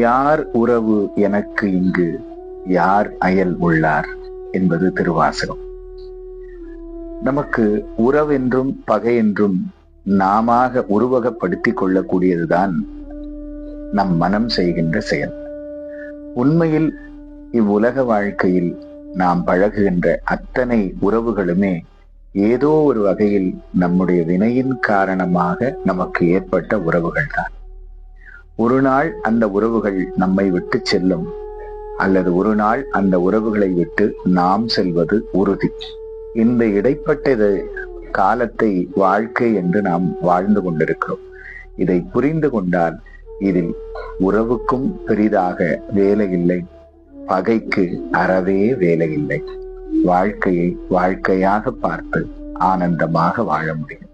யார் உறவு எனக்கு இங்கு, யார் அயல் உள்ளார் என்பது திருவாசகம். நமக்கு உறவென்றும் பகை என்றும் நாம உருவகப்படுத்திக் கொள்ளக்கூடியதுதான் நம் மனம் செய்கின்ற செயல். உண்மையில் இவ்வுலக வாழ்க்கையில் நாம் பழகுகின்ற அத்தனை உறவுகளுமே ஏதோ ஒரு வகையில் நம்முடைய வினையின் காரணமாக நமக்கு ஏற்பட்ட உறவுகள் தான். ஒரு நாள் அந்த உறவுகள் நம்மை விட்டு செல்லும், அல்லது ஒரு நாள் அந்த உறவுகளை விட்டு நாம் செல்வது உறுதி. இந்த இடைப்பட்ட காலத்தை வாழ்க்கை என்று நாம் வாழ்ந்து கொண்டிருக்கிறோம். இதை புரிந்து கொண்டால் இதில் உறவுக்கும் பெரிதாக வேலை இல்லை, பகைக்கு அறவே வேலை இல்லை. வாழ்க்கையை வாழ்க்கையாக பார்த்து ஆனந்தமாக வாழ முடியும்.